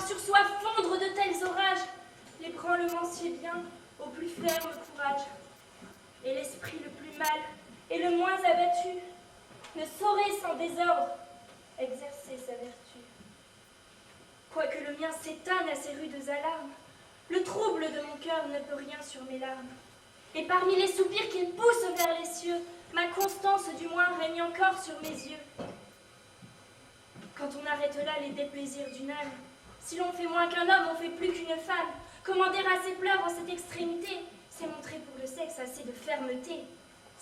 sur soi fondre de tels orages, l'ébranlement-ciel bien au plus ferme courage. Et l'esprit le plus mal et le moins abattu ne saurait sans désordre exercer sa vertu. Quoique le mien s'étonne à ces rudes alarmes, le trouble de mon cœur ne peut rien sur mes larmes. Et parmi les soupirs qu'il pousse vers les cieux, ma constance du moins règne encore sur mes yeux. Quand on arrête là les déplaisirs d'une âme, si l'on fait moins qu'un homme, on fait plus qu'une femme. Commander à ses pleurs en cette extrémité, c'est montrer pour le sexe assez de fermeté.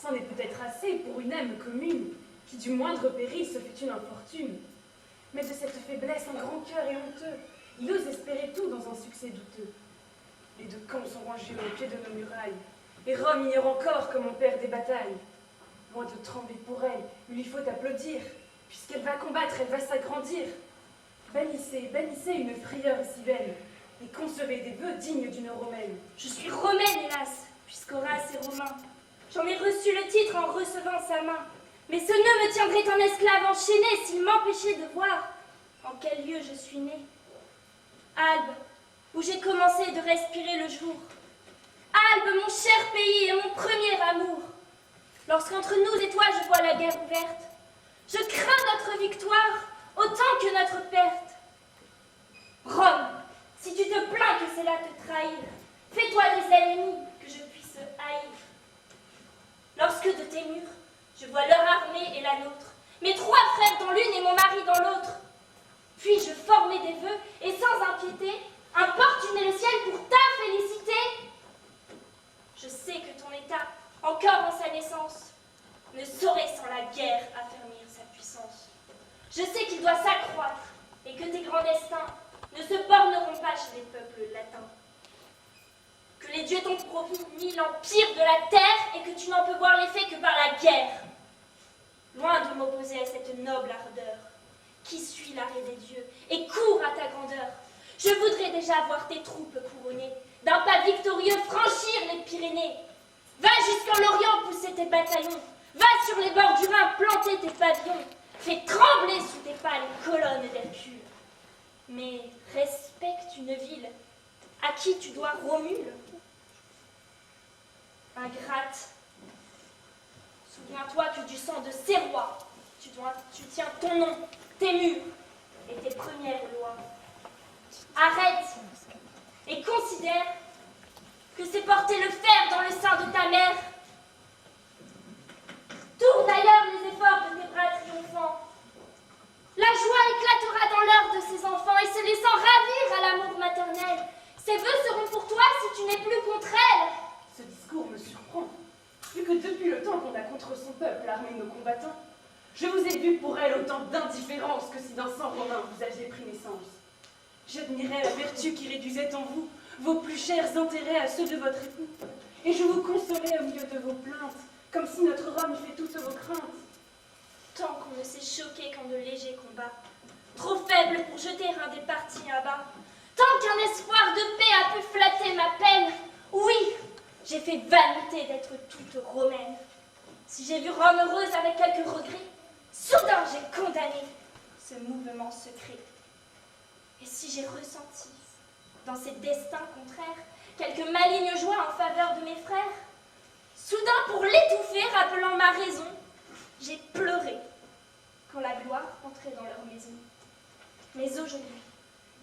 C'en est peut-être assez pour une âme commune, qui du moindre péril se fait une infortune. Mais de cette faiblesse un grand cœur est honteux, il ose espérer tout dans un succès douteux. Les deux camps sont rangés au pied de nos murailles, et Rome ignore encore comment on perd des batailles. Loin de trembler pour elle, il lui faut applaudir, puisqu'elle va combattre, elle va s'agrandir. Bannissez, bannissez une frayeur si vaine, et concevez des vœux dignes d'une romaine. Je suis romaine, hélas, puisqu'Horace est romain. J'en ai reçu le titre en recevant sa main. Mais ce nœud me tiendrait un esclave enchaîné s'il m'empêchait de voir en quel lieu je suis née. Albe, où j'ai commencé de respirer le jour. Albe, mon cher pays et mon premier amour. Lorsqu'entre nous et toi je vois la guerre ouverte, je crains notre victoire autant que notre perte. Rome, si tu te plains que c'est là te trahir, fais-toi des ennemis que je puisse haïr. Lorsque de tes murs, je vois leur armée et la nôtre, mes trois frères dans l'une et mon mari dans l'autre. Puis-je former des vœux et sans inquiéter, importuner le ciel pour ta félicité? Je sais que ton état, encore en sa naissance, ne saurait sans la guerre affermir sa puissance. Je sais qu'il doit s'accroître et que tes grands destins ne se borneront pas chez les peuples latins. Que les dieux t'ont promis l'empire de la terre et que tu n'en peux voir l'effet que par la guerre. Loin de m'opposer à cette noble ardeur, qui suit l'arrêt des dieux et court à ta grandeur, je voudrais déjà voir tes troupes couronnées, d'un pas victorieux franchir les Pyrénées. Va jusqu'en Lorient pousser tes bataillons, va sur les bords du Rhin planter tes pavillons, fais trembler sous tes pas les colonnes d'Hercule. Mais respecte une ville à qui tu dois Romule. Ingrate, souviens-toi que du sang de ces rois, tu tiens ton nom, tes murs et tes premières lois. Arrête et considère que c'est porter le fer dans le sein de ta mère. Tourne ailleurs les efforts de tes bras triomphants. La joie éclatera dans l'heure de ses enfants et se laissant ravir à l'amour maternel. Ses vœux seront pour toi si tu n'es plus contre elle. Ce discours me surprend, vu que depuis le temps qu'on a contre son peuple armé nos combattants, je vous ai vu pour elle autant d'indifférence que si d'un sang romain vous aviez pris naissance. J'admirais la vertu qui réduisait en vous vos plus chers intérêts à ceux de votre époux, et je vous consolais au milieu de vos plaintes, comme si notre Rome eût fait toutes vos craintes. Tant qu'on ne s'est choqué qu'en de légers combats, trop faible pour jeter un des partis à bas, tant qu'un espoir de paix a pu flatter ma peine, oui, j'ai fait vanité d'être toute romaine. Si j'ai vu Rome heureuse avec quelques regrets, soudain j'ai condamné ce mouvement secret. Et si j'ai ressenti, dans ces destins contraires, quelques malignes joies en faveur de mes frères, soudain pour l'étouffer, rappelant ma raison, j'ai pleuré quand la gloire entrait dans leur maison. Mais aujourd'hui,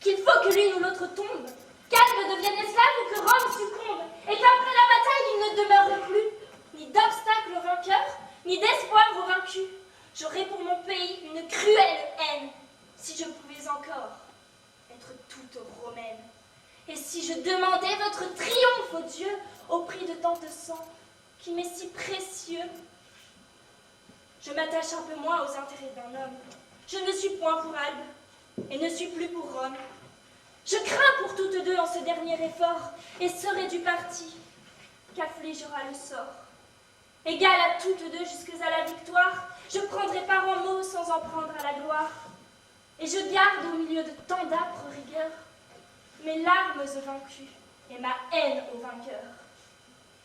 qu'il faut que l'une ou l'autre tombe, qu'Albe devienne esclave ou que Rome succombe, et qu'après la bataille il ne demeure plus ni d'obstacle au vainqueur, ni d'espoir au vaincu. J'aurais pour mon pays une cruelle haine, si je pouvais encore être toute romaine. Et si je demandais votre triomphe aux dieux au prix de tant de sang qui m'est si précieux. Je m'attache un peu moins aux intérêts d'un homme. Je ne suis point pour Albe et ne suis plus pour Rome. Je crains pour toutes deux en ce dernier effort et serai du parti qu'affligera le sort. Égal à toutes deux jusqu'à la victoire, je prendrai part en mots sans en prendre à la gloire. Et je garde au milieu de tant d'âpres rigueurs mes larmes aux vaincus et ma haine aux vainqueurs.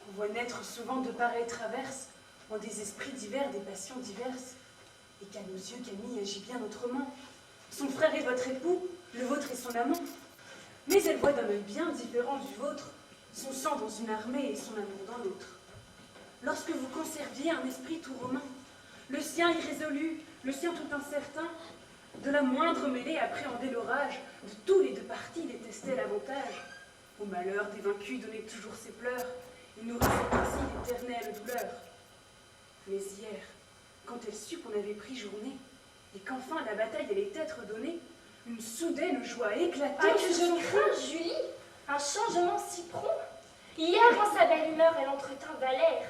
On voit naître souvent de pareilles traverses en des esprits divers, des passions diverses. Et qu'à nos yeux, Camille agit bien autrement. Son frère est votre époux, le vôtre est son amant. mais elle voit d'un œil bien différent du vôtre son sang dans une armée et son amour dans l'autre. Lorsque vous conserviez un esprit tout romain, le sien irrésolu, le sien tout incertain, de la moindre mêlée appréhendait l'orage, de tous les deux partis détestait l'avantage. Au malheur des vaincus donnait toujours ses pleurs, il nourrissait ainsi l'éternelle douleur. Mais hier, quand elle sut qu'on avait pris journée, et qu'enfin la bataille allait être donnée, une soudaine joie éclatait. Ah, que je crains, Julie, un changement si prompt. Hier, en sa belle humeur, elle entretint Valère.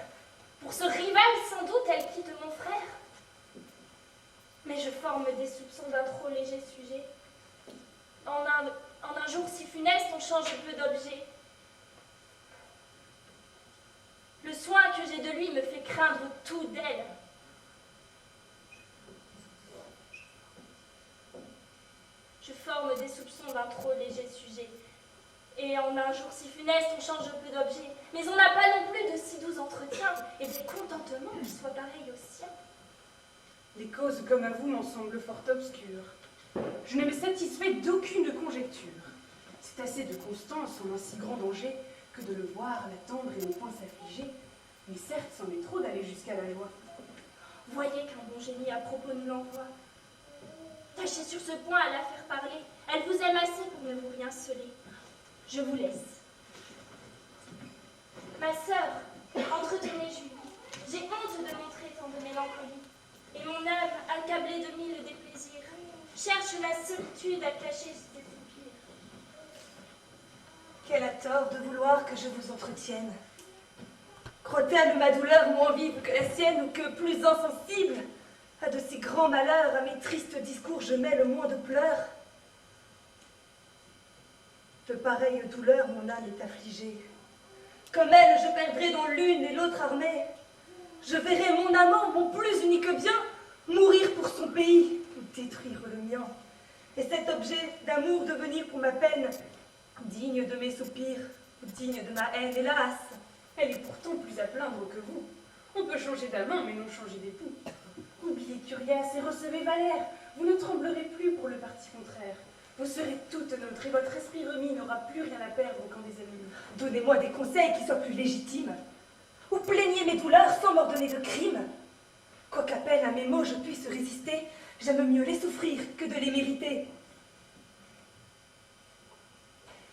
Pour ce rival, sans doute, elle quitte mon frère. Mais je forme des soupçons d'un trop léger sujet. En un jour si funeste, on change peu d'objet. Le soin que j'ai de lui me fait craindre tout d'elle. Je forme des soupçons d'un trop léger sujet. Et en un jour si funeste, on change peu d'objet. Mais on n'a pas non plus de si doux entretiens et des contentements qui soient pareils aux siens. Les causes comme à vous m'en semblent fort obscures. Je ne me satisfais d'aucune conjecture. C'est assez de constance en un si grand danger que de le voir, l'attendre et au point s'affliger. Mais certes, c'en est trop d'aller jusqu'à la loi. Voyez qu'un bon génie à propos nous l'envoie. Tâchez sur ce point à la faire parler. Elle vous aime assez pour ne vous rien celer. Je vous laisse. Ma sœur, entretenez Julie. J'ai honte de montrer tant de mélancolie. Et mon âme, accablée de mille déplaisirs, cherche la solitude à cacher ses soupirs. Quel a tort de vouloir que je vous entretienne? Croit-elle ma douleur moins vive que la sienne ou que plus insensible? À de si grands malheurs, à mes tristes discours, je mets le moins de pleurs. De pareilles douleurs, mon âme est affligée. Comme elle, je perdrai dans l'une et l'autre armée. Je verrai mon amant, mon plus unique bien, mourir pour son pays ou détruire le mien. Et cet objet d'amour devenir pour ma peine digne de mes soupirs ou digne de ma haine, hélas. Elle est pourtant plus à plaindre que vous. On peut changer d'amant, mais non changer d'époux. Oubliez Curiace et recevez Valère. Vous ne tremblerez plus pour le parti contraire. Vous serez toute neutre et votre esprit remis n'aura plus rien à perdre qu'en des ennemis. Donnez-moi des conseils qui soient plus légitimes. Ou plaignez mes douleurs sans m'ordonner de crime. Quoiqu'à peine à mes maux je puisse résister, j'aime mieux les souffrir que de les mériter.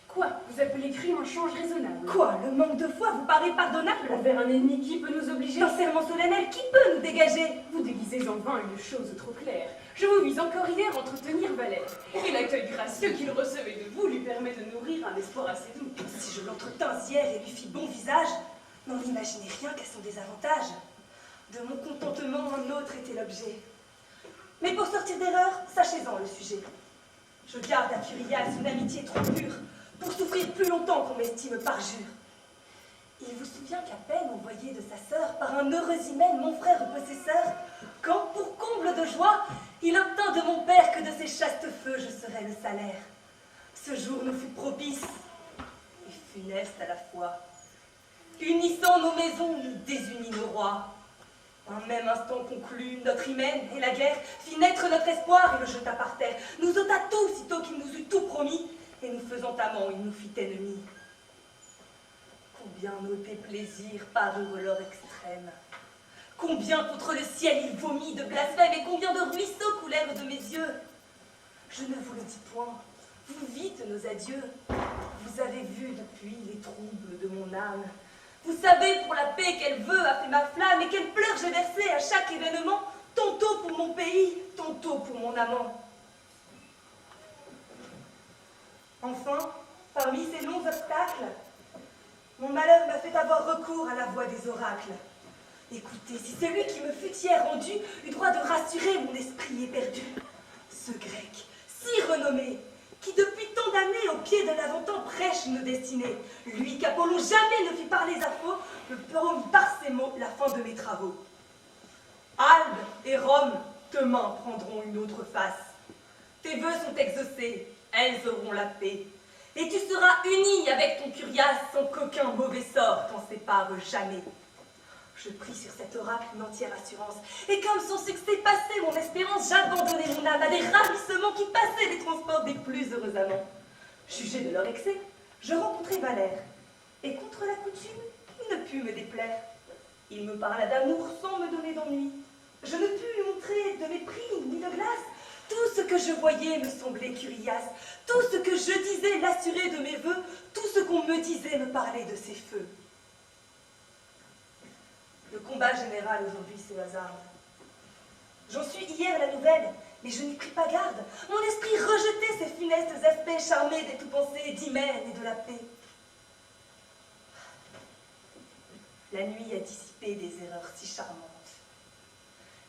Quoi? Vous appelez crime un change raisonnable? Quoi? Le manque de foi vous paraît pardonnable? Envers un ennemi qui peut nous obliger? Un serment solennel qui peut nous dégager? Vous déguisez en vain une chose trop claire. Je vous vis encore hier entretenir Valère, et l'accueil gracieux qu'il recevait de vous lui permet de nourrir un espoir assez doux. Si je l'entretins hier et lui fis bon visage, n'en imaginez rien qu'à son désavantage. De mon contentement, un autre était l'objet. Mais pour sortir d'erreur, sachez-en le sujet. Je garde à Curiace une amitié trop pure, pour souffrir plus longtemps qu'on m'estime parjure. Il vous souvient qu'à peine envoyé de sa sœur par un heureux hymen, mon frère possesseur, quand, pour comble de joie, il obtint de mon père que de ses chastes feux je serais le salaire. Ce jour nous fut propice et funeste à la fois. Unissant nos maisons, nous désunit nos rois. Un même instant conclut notre hymen, et la guerre fit naître notre espoir et le jeta par terre. Nous ôta tout, sitôt qu'il nous eut tout promis, et nous faisant amants, il nous fit ennemis. Combien nos déplaisirs parurent leur extrême. Combien contre le ciel il vomit de blasphème, et combien de ruisseaux coulèrent de mes yeux. Je ne vous le dis point, vous vîtes nos adieux. Vous avez vu depuis les troubles de mon âme. Vous savez pour la paix qu'elle veut a fait ma flamme, et quelles pleurs j'ai versées à chaque événement, tantôt pour mon pays, tantôt pour mon amant. Enfin, parmi ces longs obstacles, mon malheur m'a fait avoir recours à la voix des oracles. Écoutez, si celui qui me fut hier rendu eut droit de rassurer mon esprit éperdu, ce grec, si renommé, qui depuis tant d'années au pied de l'Aventin prêche nos destinées, lui qu'Apollon jamais ne fit parler à faux, me promit par ces mots la fin de mes travaux. Albe et Rome, demain prendront une autre face. Tes vœux sont exaucés, elles auront la paix. Et tu seras uni avec ton Curiace sans qu'aucun mauvais sort t'en sépare jamais. Je pris sur cet oracle une entière assurance, et comme son succès passait mon espérance, j'abandonnai mon âme à des ravissements qui passaient les transports des plus heureux amants. Jugé de leur excès, je rencontrai Valère, et contre la coutume, il ne put me déplaire. Il me parla d'amour sans me donner d'ennui. Je ne pus lui montrer de mépris ni de glace. Tout ce que je voyais me semblait curiace. Tout ce que je disais l'assurait de mes vœux. Tout ce qu'on me disait me parlait de ses feux. Le combat général aujourd'hui se hasarde. J'en suis hier la nouvelle, mais je n'y pris pas garde. Mon esprit rejetait ces funestes aspects charmés des tout-pensées d'hymen et de la paix. La nuit a dissipé des erreurs si charmantes.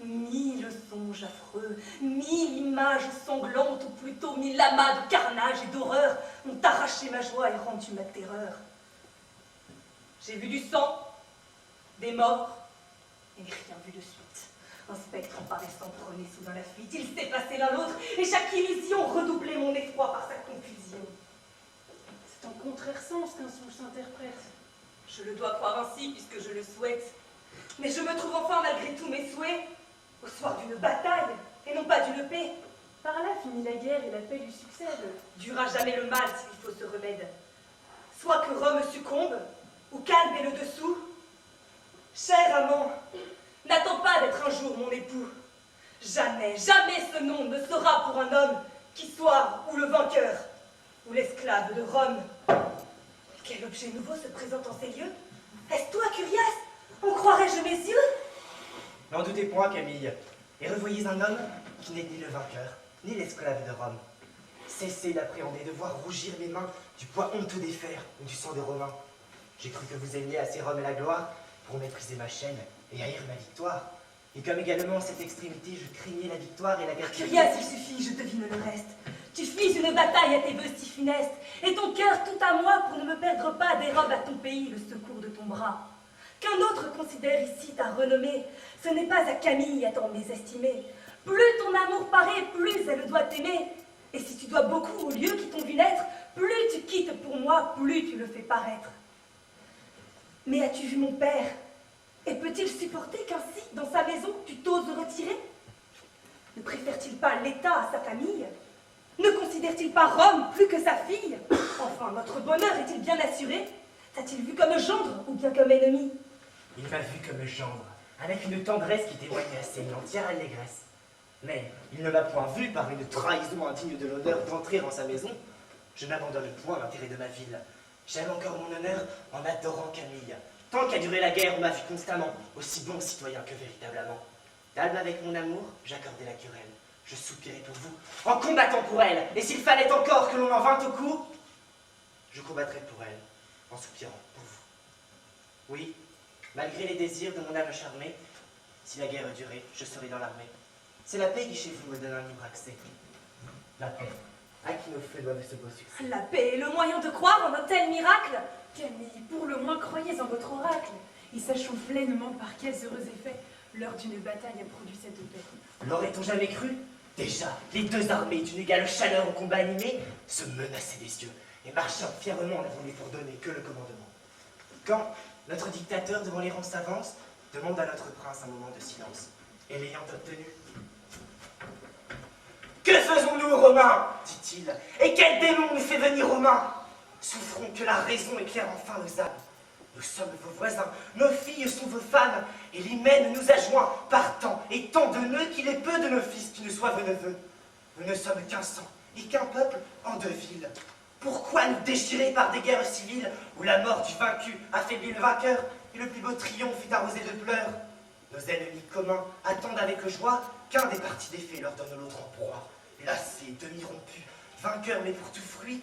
1000 songes affreux, 1000 images sanglantes, ou plutôt 1000 amas de carnage et d'horreur ont arraché ma joie et rendu ma terreur. J'ai vu du sang, des morts, et rien vu de suite. Un spectre apparaissant prenait soudain la fuite. Il s'est passé l'un l'autre, et chaque illusion redoublait mon effroi par sa confusion. C'est en contraire sens qu'un songe s'interprète. Je le dois croire ainsi, puisque je le souhaite. Mais je me trouve enfin, malgré tous mes souhaits, au soir d'une bataille, et non pas d'une paix. Par là finit la guerre et la paix lui succède. Durera jamais le mal s'il faut ce remède. Soit que Rome succombe, ou calme et le dessous. Cher amant, n'attends pas d'être un jour mon époux. Jamais, jamais ce nom ne sera pour un homme qui soit ou le vainqueur, ou l'esclave de Rome. Quel objet nouveau se présente en ces lieux? Est-ce toi, Curiace? En croirais-je mes yeux? N'en doutez point, Camille, et revoyez un homme qui n'est ni le vainqueur, ni l'esclave de Rome. Cessez d'appréhender, de voir rougir mes mains du poids honteux des fers ou du sang des Romains. J'ai cru que vous aimiez assez Rome et la gloire pour maîtriser ma chaîne et haïr ma victoire. Et comme également en cette extrémité, je craignais la victoire et la vertu. Curiace, il suffit, je devine le reste. Tu fis une bataille à tes vœux si funestes, et ton cœur tout à moi pour ne me perdre pas dérobe à ton pays le secours de ton bras. Qu'un autre considère ici ta renommée, ce n'est pas à Camille à t'en mésestimer. Plus ton amour paraît, plus elle doit t'aimer. Et si tu dois beaucoup aux lieux qui t'ont vu naître, plus tu quittes pour moi, plus tu le fais paraître. Mais as-tu vu mon père? Et peut-il supporter qu'ainsi, dans sa maison, tu t'oses retirer? Ne préfère-t-il pas l'État à sa famille? Ne considère-t-il pas Rome plus que sa fille? Enfin, notre bonheur est-il bien assuré? T'a-t-il vu comme gendre ou bien comme ennemi? Il m'a vu comme gendre, avec une tendresse qui témoignait assez une entière allégresse. Mais il ne m'a point vu par une trahison indigne de l'honneur d'entrer en sa maison. Je n'abandonne point l'intérêt de ma ville. J'aime encore mon honneur en adorant Camille. Tant qu'a duré la guerre, on m'a vu constamment, aussi bon citoyen que véritablement. D'âme avec mon amour, j'accordais la querelle. Je soupirais pour vous, en combattant pour elle. Et s'il fallait encore que l'on en vînt au coup, je combattrais pour elle, en soupirant pour vous. Oui, malgré les désirs de mon âme charmée, si la guerre durait, je serais dans l'armée. C'est la paix qui chez vous me donne un libre accès. La paix, à qui nos feux doivent ce beau succès. La paix est le moyen de croire en un tel miracle. Camille, pour le moins croyez en votre oracle. Et sachons pleinement par quels heureux effets l'heure d'une bataille a produit cette paix. L'aurait-on jamais cru? Déjà, les deux armées, d'une égale chaleur au combat animé, se menaçaient des yeux, et marchant fièrement n'avons pour donner que le commandement. Quand notre dictateur devant les rangs s'avance, demande à notre prince un moment de silence, et l'ayant obtenu. Que faisons-nous, Romains? Dit-il, et quel démon nous fait venir aux mains? Souffrons que la raison éclaire enfin nos âmes. Nous sommes vos voisins, nos filles sont vos femmes, et l'hymen nous a joints par tant et tant de nœuds qu'il est peu de nos fils qui ne soient vos neveux. Nous ne sommes qu'un sang et qu'un peuple en deux villes. Pourquoi nous déchirer par des guerres civiles où la mort du vaincu affaiblit le vainqueur et le plus beau triomphe est arrosé de pleurs? Nos ennemis communs attendent avec joie qu'un des partis défaits leur donne l'autre en proie. Lassés, demi-rompus, vainqueurs mais pour tout fruit,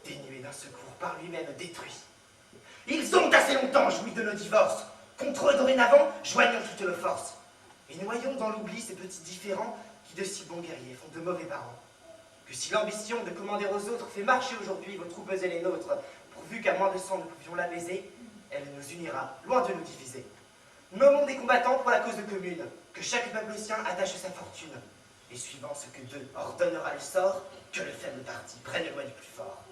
dénués d'un secours par lui-même détruit. Ils ont assez longtemps joui de nos divorces. Contre eux, dorénavant, joignons toutes nos forces. Et noyons dans l'oubli ces petits différends qui de si bons guerriers font de mauvais parents. Que si l'ambition de commander aux autres fait marcher aujourd'hui vos troupes et les nôtres, pourvu qu'à moins de sang nous pouvions la baiser, elle nous unira, loin de nous diviser. Nommons des combattants pour la cause commune, que chaque peuple sien attache sa fortune. Et suivant ce que Dieu ordonnera le sort, que le faible parti prenne loi du plus fort.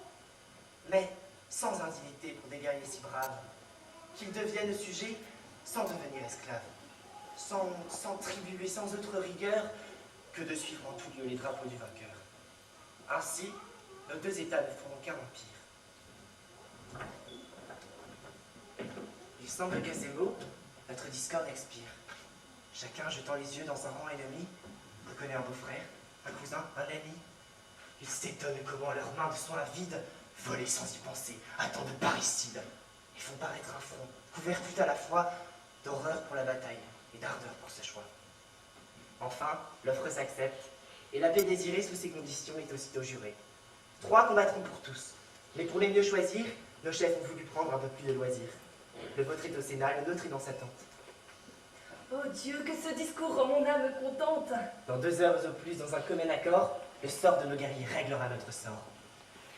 Mais sans indignité pour des guerriers si braves, qu'ils deviennent sujets sans devenir esclaves, sans tribut et sans autre rigueur que de suivre en tout lieu les drapeaux du vainqueur. Ainsi, nos deux États ne feront qu'un empire. Il semble qu'à ces mots, notre discorde expire. Chacun jetant les yeux dans un rang ennemi, reconnaît un beau-frère, un cousin, un ami. Ils s'étonnent comment leurs mains de soins avides, volées sans y penser, attendent parricides, et font paraître un front, couvert tout à la fois d'horreur pour la bataille et d'ardeur pour ce choix. Enfin, l'offre s'accepte, et la paix désirée sous ces conditions est aussitôt jurée. 3 combattront pour tous, mais pour les mieux choisir, nos chefs ont voulu prendre un peu plus de loisirs. Le vôtre est au Sénat, le nôtre est dans sa tente. Oh Dieu, que ce discours rend mon âme contente. Dans 2 heures au plus, dans un commun accord, le sort de nos guerriers réglera notre sort.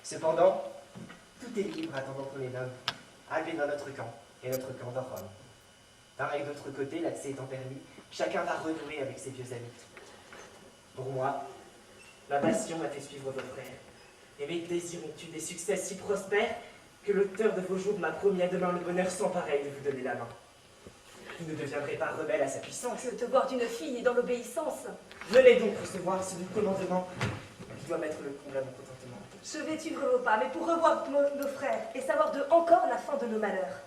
Cependant, tout est libre attendant qu'on les nomme. Albe est dans notre camp, et notre camp dans Rome. D'un et d'autre côté, l'accès étant permis, chacun va renouer avec ses vieux amis. Pour moi, ma passion m'a fait suivre vos frères, et mes désirs ont eu des succès si prospères que l'auteur de vos jours m'a promis à demain le bonheur sans pareil de vous donner la main. Vous ne deviendrez pas rebelle à sa puissance. Le devoir d'une fille est dans l'obéissance. Venez donc recevoir ce doux commandement qui doit mettre le comble à mon contentement. Je vais suivre vos pas, mais pour revoir nos frères et savoir d'eux encore la fin de nos malheurs.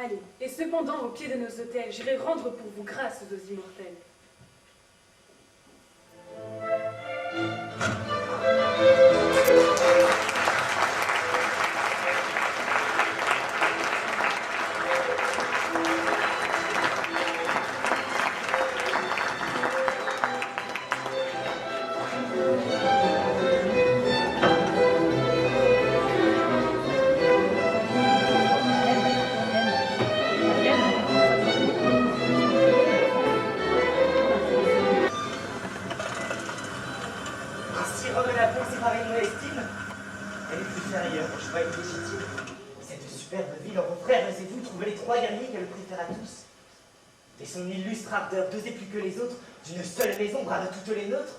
Allez, et cependant, au pied de nos autels, j'irai rendre pour vous grâce aux immortels. Ainsi Rome et la peau séparée de mon estime. Elle est plus ailleurs, mon choix est légitime. Cette superbe ville, en vos frères, laissez-vous trouver les 3 guerriers qu'elle préfère à tous. Et son illustre ardeur, d'oser plus que les autres, d'une seule maison, brave toutes les nôtres.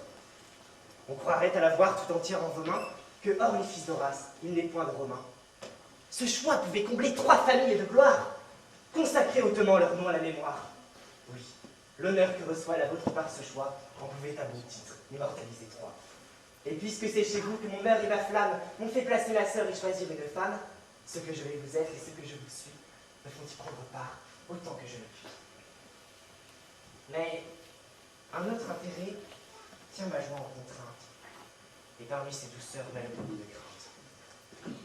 On croirait à la voir tout entière en vos mains, que hors les fils d'Horace, il n'est point de Romain. Ce choix pouvait combler 3 familles de gloire, consacrer hautement leur nom à la mémoire. Oui, l'honneur que reçoit la vôtre par ce choix en pouvait à bon titre immortaliser 3. Et puisque c'est chez vous que mon heure et ma flamme m'ont fait placer ma sœur et choisir une femme, ce que je vais vous être et ce que je vous suis me font y prendre part autant que je le puis. Mais un autre intérêt tient ma joie en contrainte, et parmi ces douceurs mêle beaucoup de crainte.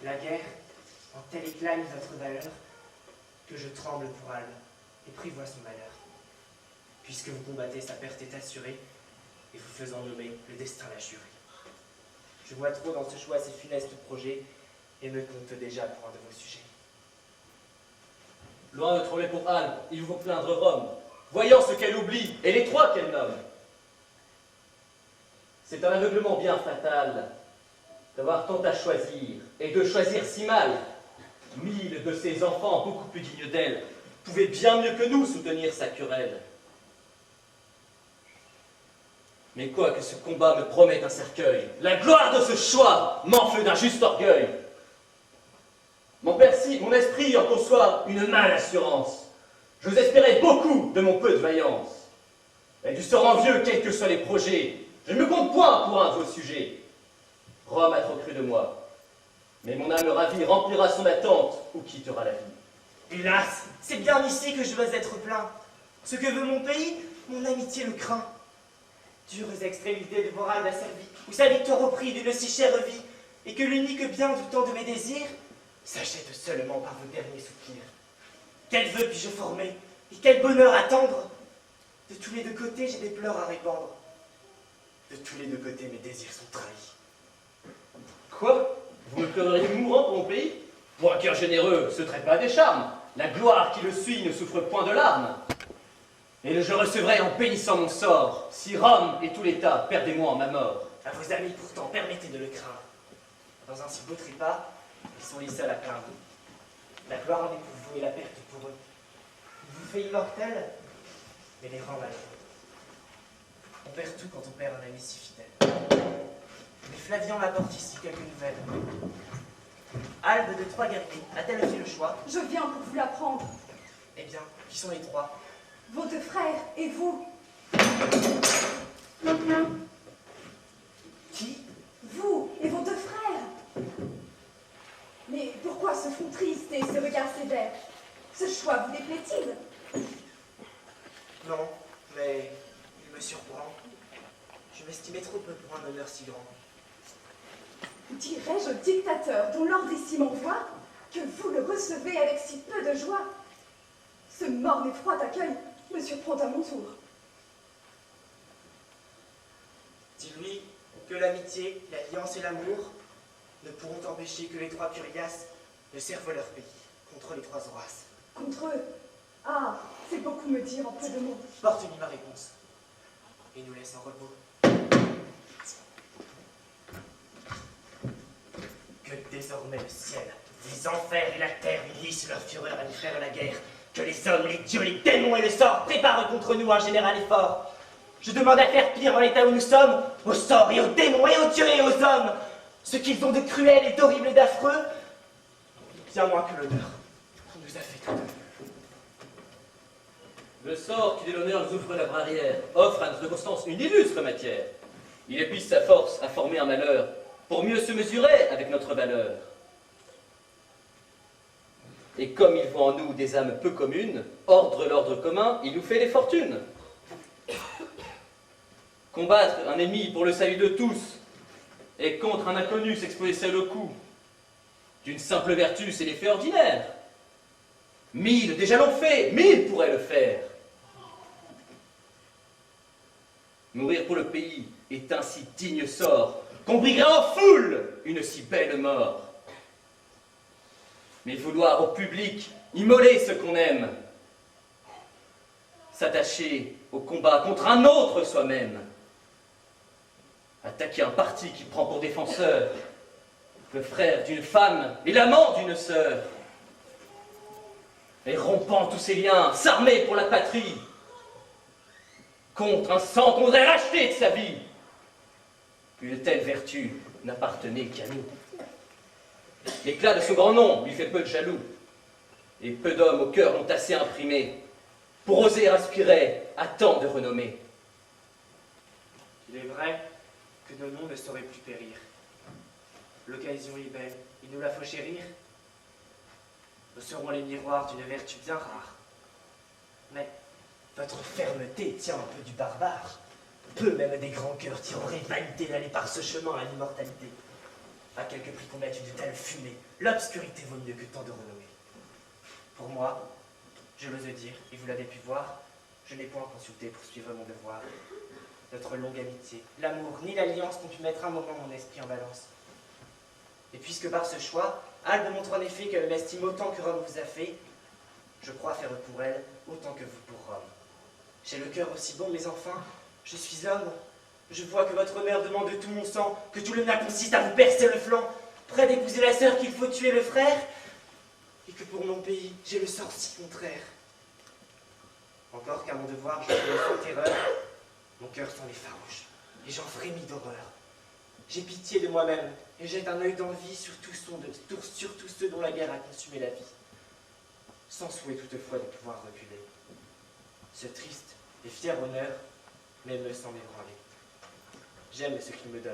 La guerre, en tel éclat mise votre valeur, que je tremble pour Albe et prévois son malheur. Puisque vous combattez, sa perte est assurée, et vous faisant nommer, le destin l'a juré. Je vois trop dans ce choix ces funestes projets, et me compte déjà pour un de vos sujets. Loin de trouver pour Albe, il vous faut plaindre Rome, voyant ce qu'elle oublie et les 3 qu'elle nomme. C'est un aveuglement bien fatal d'avoir tant à choisir, et de choisir si mal. 1000 de ses enfants, beaucoup plus dignes d'elle, pouvaient bien mieux que nous soutenir sa querelle. Mais quoi que ce combat me promette un cercueil, la gloire de ce choix m'enfle d'un juste orgueil. Mon esprit en conçoit une mâle assurance. J'ose espérer beaucoup de mon peu de vaillance. Mais du sort envieux, quels que soient les projets, je ne me compte point pour un de vos sujets. Rome a trop cru de moi, mais mon âme ravie remplira son attente ou quittera la vie. Hélas, c'est bien ici que je dois être plein. Ce que veut mon pays, mon amitié le craint. Dures extrémités de vos râles asservis, où sa victoire au prix d'une si chère vie, et que l'unique bien du temps de mes désirs s'achète seulement par vos derniers soupirs. Quel vœu puis-je former, et quel bonheur attendre? De tous les 2 côtés, j'ai des pleurs à répandre. De tous les 2 côtés, mes désirs sont trahis. Quoi? Vous me pleureriez mourant pour mon pays? Pour un cœur généreux, ce traite pas des charmes. La gloire qui le suit ne souffre point de larmes. Et je recevrai en bénissant mon sort, si Rome et tout l'État perdez-moi en ma mort. À vos amis, pourtant, permettez de le craindre. Dans un si beau trépas, ils sont les seuls à plaindre. La gloire en est pour vous et la perte pour eux. Il vous fait immortel, mais les rend malheureux. On perd tout quand on perd un ami si fidèle. Mais Flavian m'apporte ici quelques nouvelles. Albe de 3 guerriers, a-t-elle fait le choix? Je viens pour vous l'apprendre. Eh bien, qui sont les 3? Vos 2 frères et vous. Qui? Vous et vos 2 frères. ce front triste et ce regard sévère? Ce choix vous déplaît-il? Non, mais il me surprend. Je m'estimais trop peu pour un honneur si grand. Dirais-je au dictateur dont l'ordre m'envoie que vous le recevez avec si peu de joie? Ce morne et froid accueil me surprend à mon tour. Dis-lui que l'amitié, l'alliance et l'amour ne pourront empêcher que les trois Curias ne servent leur pays contre les trois Horaces. Contre eux? Ah, c'est beaucoup me dire en peu de mots. Porte-lui ma réponse et nous laisse en repos. Que désormais le ciel, les enfers et la terre unissent leur fureur à nous faire la guerre. Que les hommes, les dieux, les démons et le sort préparent contre nous un général effort. Je demande à faire pire en l'état où nous sommes, aux sorts et aux démons et aux dieux et aux hommes, ce qu'ils ont de cruel et d'horrible et d'affreux, bien moins que l'honneur qu'on nous a fait tous deux. Le sort qui dès l'honneur nous ouvre la barrière offre à notre Constance une illustre matière. Il épuise sa force à former un malheur pour mieux se mesurer avec notre valeur. Et comme il voit en nous des âmes peu communes, ordre l'ordre commun, il nous fait des fortunes. Combattre un ennemi pour le salut de tous, et contre un inconnu s'exposer seul au coup d'une simple vertu, c'est l'effet ordinaire. 1000 déjà l'ont fait, 1000 pourraient le faire. Mourir pour le pays est un si digne sort qu'on briguerait en foule une si belle mort. Mais vouloir au public immoler ce qu'on aime, s'attacher au combat contre un autre soi-même, attaquer un parti qui prend pour défenseur le frère d'une femme et l'amant d'une sœur, et rompant tous ses liens, s'armer pour la patrie, contre un sang qu'on voudrait racheter de sa vie. Une telle vertu n'appartenait qu'à nous. L'éclat de son grand nom lui fait peu de jaloux, et peu d'hommes au cœur l'ont assez imprimé pour oser aspirer à tant de renommée. Il est vrai que nos noms ne sauraient plus périr. L'occasion est belle, il nous la faut chérir. Nous serons les miroirs d'une vertu bien rare. Mais votre fermeté tient un peu du barbare. Peu même des grands cœurs tireraient vanité d'aller par ce chemin à l'immortalité. À quelque prix qu'on mette une telle fumée, l'obscurité vaut mieux que tant de renommée. Pour moi, je l'ose dire, et vous l'avez pu voir, je n'ai point consulté pour suivre mon devoir. Notre longue amitié, l'amour, ni l'alliance n'ont pu mettre un moment mon esprit en balance. Et puisque par ce choix, Albe montre en effet qu'elle m'estime autant que Rome vous a fait, je crois faire pour elle autant que vous pour Rome. J'ai le cœur aussi bon, mais enfin, je suis homme. Je vois que votre honneur demande de tout mon sang, que tout le mien consiste à vous percer le flanc, près d'épouser la sœur qu'il faut tuer le frère, et que pour mon pays, j'ai le sort si contraire. Encore qu'à mon devoir, je fais sans terreur, mon cœur s'en est farouche, et j'en frémis d'horreur. J'ai pitié de moi-même, et jette un œil d'envie sur tous ceux dont la guerre a consumé la vie, sans souhait toutefois de pouvoir reculer. Ce triste et fier honneur m'aime sans m'ébranler. J'aime ce qu'il me donne,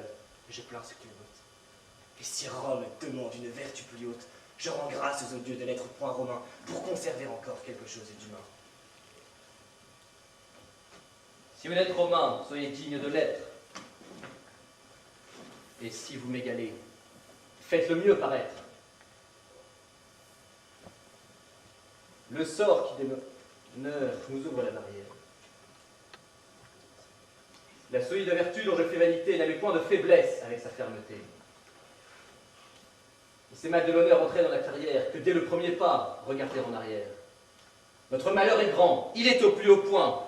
et je plains ce qu'il m'ôte. Et si Rome demande une vertu plus haute, je rends grâce aux dieux de n'être point romain pour conserver encore quelque chose d'humain. Si vous êtes romain, soyez digne de l'être. Et si vous m'égalez, faites le mieux paraître. Le sort qui demeure nous ouvre la barrière. La solide vertu dont je fais vanité n'avait point de faiblesse avec sa fermeté. Il s'est mal de l'honneur entrer dans la carrière que dès le premier pas, regarder en arrière. Notre malheur est grand, il est au plus haut point.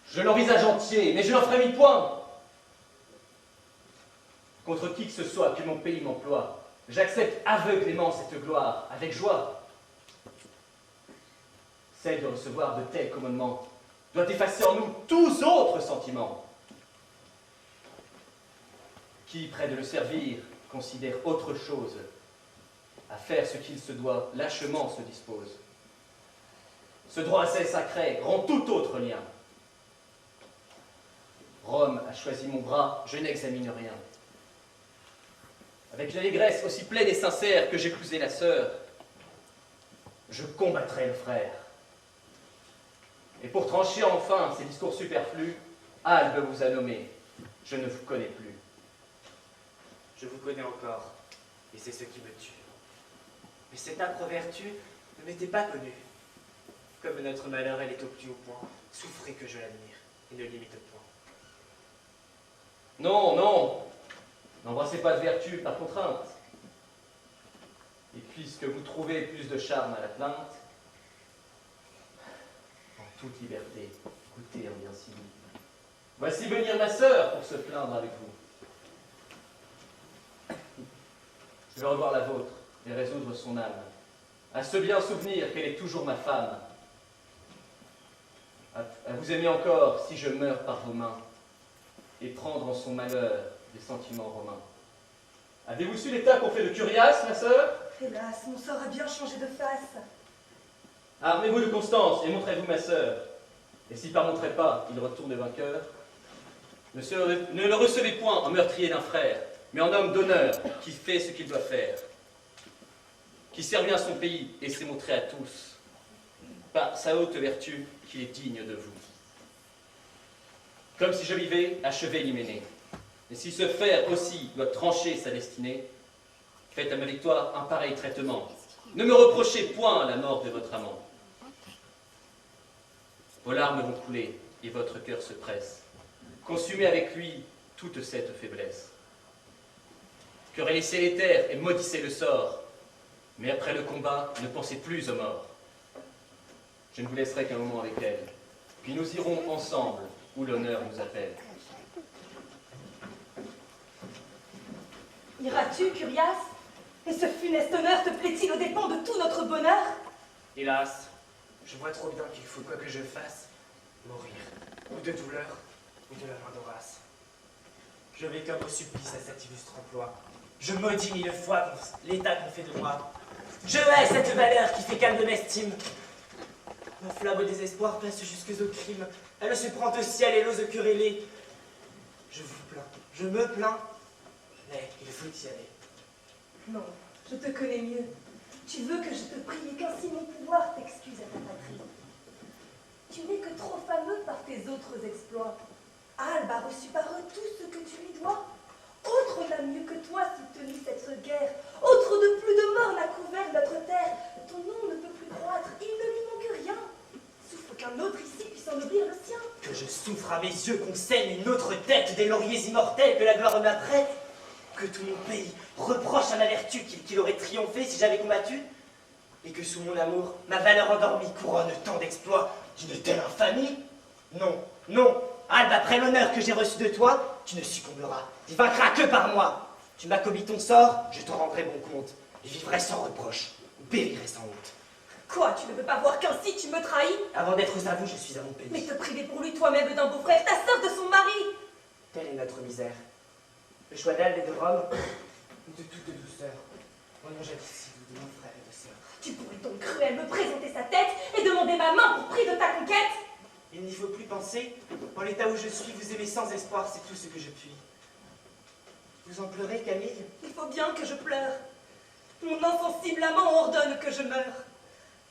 Je l'envisage entier, mais je n'en frémis point. Contre qui que ce soit que mon pays m'emploie, j'accepte aveuglément cette gloire, avec joie. Celle de recevoir de tels commandements doit effacer en nous tous autres sentiments. Qui, près de le servir, considère autre chose, à faire ce qu'il se doit, lâchement se dispose. Ce droit assez sacré rend tout autre lien. Rome a choisi mon bras, je n'examine rien. avec l'allégresse aussi pleine et sincère que j'épousais la sœur, je combattrai le frère. Et pour trancher enfin ces discours superflus, Albe vous a nommé. Je ne vous connais plus. Je vous connais encore, et c'est ce qui me tue. Mais cette âpre vertu ne m'était pas connue. Comme notre malheur, elle est au plus haut point. Souffrez que je l'admire, et ne l'imite point. Non, non, n'embrassez pas de vertu par contrainte. Et puisque vous trouvez plus de charme à la plainte, en toute liberté, écoutez un bien si doux. Voici venir ma sœur pour se plaindre avec vous. Je vais revoir la vôtre et résoudre son âme, à se bien souvenir qu'elle est toujours ma femme, à vous aimer encore si je meurs par vos mains, et prendre en son malheur des sentiments romains. Avez-vous su l'état qu'ont fait de Curias, ma sœur? Hélas, mon sort a bien changé de face. Armez-vous de constance et montrez-vous ma sœur. Et si par mon trépas il retourne vainqueur, ne le recevez point en meurtrier d'un frère, mais en homme d'honneur qui fait ce qu'il doit faire, qui sert bien son pays et sait montrer à tous, par sa haute vertu, qu'il est digne de vous. Comme si je vivais, achevez l'hyménée. Et si ce fer aussi doit trancher sa destinée, faites à ma victoire un pareil traitement. Ne me reprochez point la mort de votre amant. Vos larmes vont couler et votre cœur se presse. Consumez avec lui toute cette faiblesse. Querellissez les terres et maudissez le sort. Mais après le combat, ne pensez plus aux morts. Je ne vous laisserai qu'un moment avec elle. Puis nous irons ensemble où l'honneur nous appelle. Iras-tu, Curias? Et ce funeste honneur te plaît-il aux dépens de tout notre bonheur? Hélas, je vois trop bien qu'il faut quoi que je fasse, mourir, ou de douleur, ou de la main d'Horace. Je vais comme au supplice à cet illustre emploi. Je maudis mille fois l'état qu'on fait de moi. Je hais cette valeur qui fait calme m'estime. Ma flamme au désespoir passe jusque au crime. Elle se prend au ciel et l'ose quereller. Je vous plains, je me plains, mais il faut y aller. Non, je te connais mieux. Tu veux que je te prie et qu'ainsi mon pouvoir t'excuse à ta patrie. Tu n'es que trop fameux par tes autres exploits. Albe a reçu par eux tout ce que tu lui dois. Autre n'a mieux que toi soutenu cette guerre. Autre de plus de mort n'a couvert notre terre. Ton nom ne peut plus croître, il ne lui manque rien. Souffre qu'un autre ici puisse ennoblir le sien. Que je souffre à mes yeux qu'on saigne une autre tête des lauriers immortels que la gloire m'apprête. Que tout mon pays reproche à ma vertu qu'il aurait triomphé si j'avais combattu. Et que sous mon amour, ma valeur endormie couronne tant d'exploits d'une telle infamie. Non, non, Albe, après l'honneur que j'ai reçu de toi, tu ne succomberas, tu vaincras que par moi. Tu m'as commis ton sort, je t'en rendrai bon compte, et vivrai sans reproche, ou périrai sans honte. Quoi, tu ne veux pas voir qu'ainsi tu me trahis? Avant d'être à vous, je suis à mon pays. Mais te priver pour lui toi-même d'un beau frère, ta sœur de son mari. Telle est notre misère. Le choix d'Albe et de Rome, ou de toute douceur, au nom jadis de mon frère et de sœur. Tu pourrais donc cruel me présenter sa tête et demander ma main pour prix de ta conquête? Il n'y faut plus penser. En l'état où je suis, vous aimez sans espoir, c'est tout ce que je puis. Vous en pleurez, Camille? Il faut bien que je pleure. Mon insensible amant ordonne que je meure.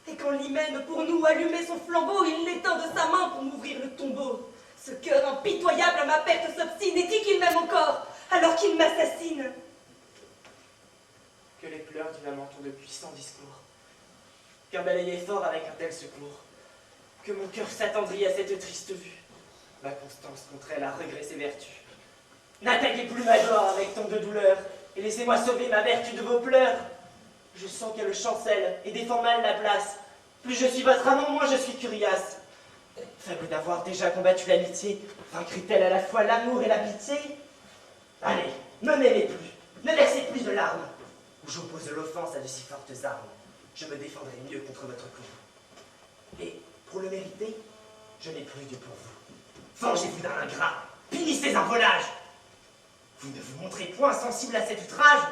Et quand l'hymen pour nous allumait son flambeau, il l'éteint de sa main pour m'ouvrir le tombeau. Ce cœur impitoyable à ma perte s'obstine et dit qu'il m'aime encore, alors qu'il m'assassine. Que les pleurs d'une âme entourent de puissants discours. Qu'un balayer fort avec un tel secours. Que mon cœur s'attendrit à cette triste vue. Ma constance contre elle a regret ses vertus. N'attaquez plus ma gloire avec tant de douleur, et laissez-moi sauver ma vertu de vos pleurs. Je sens qu'elle chancelle et défend mal la place. Plus je suis votre amant, moins je suis Curias. Faible d'avoir déjà combattu l'amitié, vaincrait-elle à la fois l'amour et la pitié? Allez, ne m'aimez plus, ne versez plus de larmes. Ou j'oppose l'offense à de si fortes armes. Je me défendrai mieux contre votre coup. Et, pour le mériter, je n'ai plus Dieu pour vous. Vengez-vous d'un ingrat, punissez un volage. Vous ne vous montrez point sensible à cet outrage.